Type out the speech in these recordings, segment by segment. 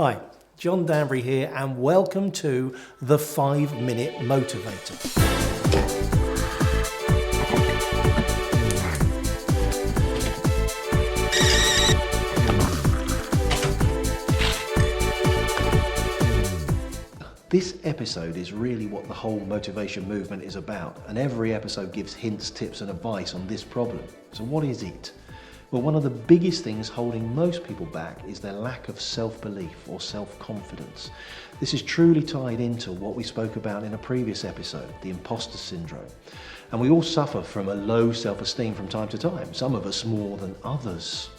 Hi, John Danbury here, and welcome to the 5-Minute Motivator. This episode is really what the whole motivation movement is about, and every episode gives hints, tips and advice on this problem. So what is it? Well, one of the biggest things holding most people back is their lack of self-belief or self-confidence. This is truly tied into what we spoke about in a previous episode, the imposter syndrome. And we all suffer from a low self-esteem from time to time, some of us more than others.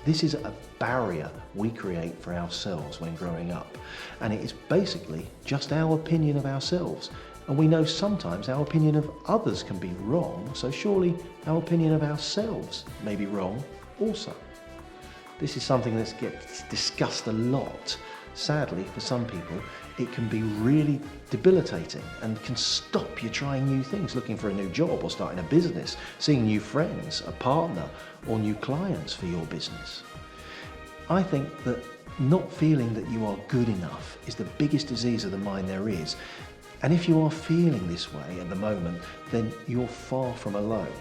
This is a barrier we create for ourselves when growing up, and it is basically just our opinion of ourselves. And we know sometimes our opinion of others can be wrong, so surely our opinion of ourselves may be wrong also. This is something that gets discussed a lot. Sadly, for some people, it can be really debilitating and can stop you trying new things, looking for a new job or starting a business, seeing new friends, a partner, or new clients for your business. I think that not feeling that you are good enough is the biggest disease of the mind there is. And if you are feeling this way at the moment, then you're far from alone.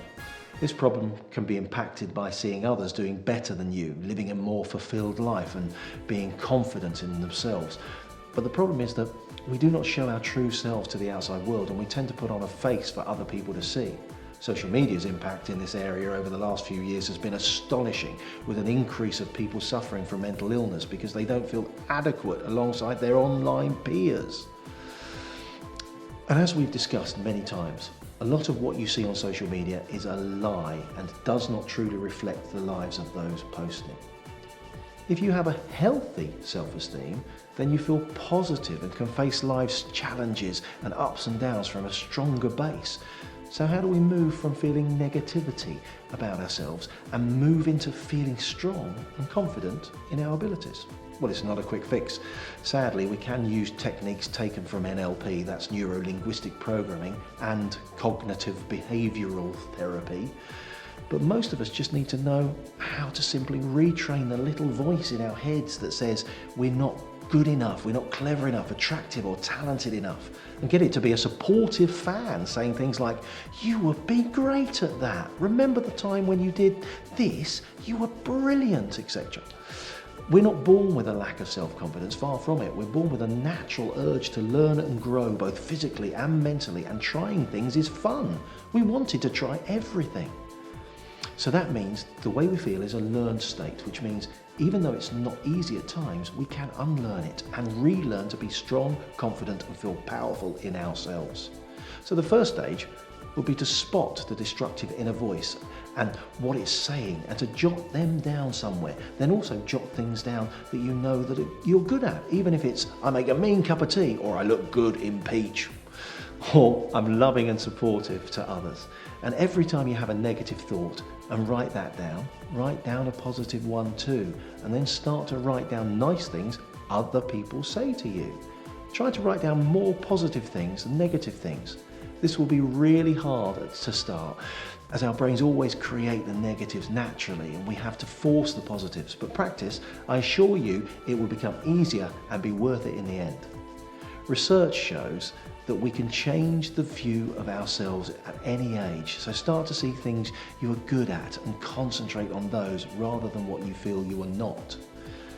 This problem can be impacted by seeing others doing better than you, living a more fulfilled life and being confident in themselves. But the problem is that we do not show our true selves to the outside world, and we tend to put on a face for other people to see. Social media's impact in this area over the last few years has been astonishing, with an increase of people suffering from mental illness because they don't feel adequate alongside their online peers. And as we've discussed many times, a lot of what you see on social media is a lie and does not truly reflect the lives of those posting. If you have a healthy self-esteem, then you feel positive and can face life's challenges and ups and downs from a stronger base. So how do we move from feeling negativity about ourselves and move into feeling strong and confident in our abilities? Well, it's not a quick fix. Sadly, we can use techniques taken from NLP, that's neuro-linguistic programming, and cognitive behavioral therapy. But most of us just need to know how to simply retrain the little voice in our heads that says we're not good enough, we're not clever enough, attractive or talented enough, and get it to be a supportive fan saying things like, "You would be great at that. Remember the time when you did this? You were brilliant," etc. We're not born with a lack of self-confidence, far from it. We're born with a natural urge to learn and grow, both physically and mentally, and trying things is fun. We wanted to try everything. So that means the way we feel is a learned state, which means even though it's not easy at times, we can unlearn it and relearn to be strong, confident, and feel powerful in ourselves. So the first stage would be to spot the destructive inner voice and what it's saying, and to jot them down somewhere. Then also jot things down that you know that you're good at, even if it's, "I make a mean cup of tea," or "I look good in peach," or "I'm loving and supportive to others." And every time you have a negative thought, and write down a positive one too, and then start to write down nice things other people say to you. Try to write down more positive things than negative things. This will be really hard to start, as our brains always create the negatives naturally, and we have to force the positives. But practice, I assure you, it will become easier and be worth it in the end. Research shows that we can change the view of ourselves at any age. So start to see things you are good at and concentrate on those rather than what you feel you are not.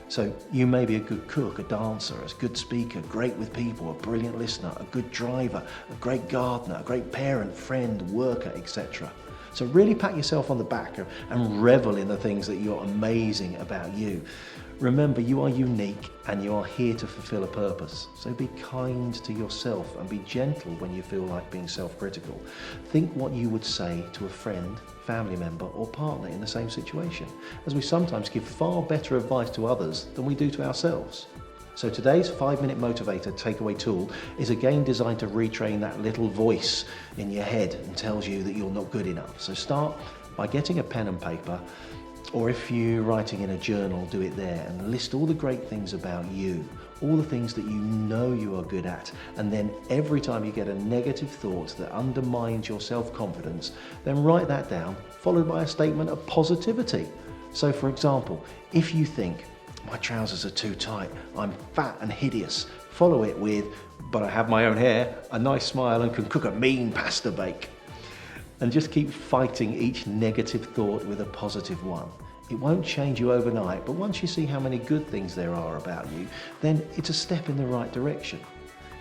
So you may be a good cook, a dancer, a good speaker, great with people, a brilliant listener, a good driver, a great gardener, a great parent, friend, worker, etc. So really pat yourself on the back and revel in the things that you're amazing about you. Remember, you are unique and you are here to fulfill a purpose. So be kind to yourself and be gentle when you feel like being self-critical. Think what you would say to a friend, family member or partner in the same situation, as we sometimes give far better advice to others than we do to ourselves. So today's 5-Minute Motivator takeaway tool is again designed to retrain that little voice in your head and tells you that you're not good enough. So start by getting a pen and paper, or if you're writing in a journal, do it there, and list all the great things about you, all the things that you know you are good at, and then every time you get a negative thought that undermines your self-confidence, then write that down, followed by a statement of positivity. So for example, if you think, my trousers are too tight, I'm fat and hideous. Follow it with, but I have my own hair, a nice smile and can cook a mean pasta bake. And just keep fighting each negative thought with a positive one. It won't change you overnight, but once you see how many good things there are about you, then it's a step in the right direction.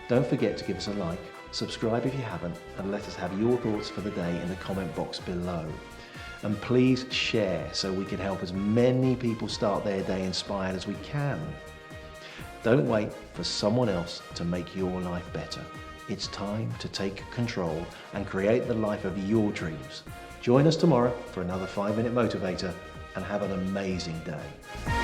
Don't forget to give us a like, subscribe if you haven't, and let us have your thoughts for the day in the comment box below. And please share so we can help as many people start their day inspired as we can. Don't wait for someone else to make your life better. It's time to take control and create the life of your dreams. Join us tomorrow for another 5-Minute Motivator and have an amazing day.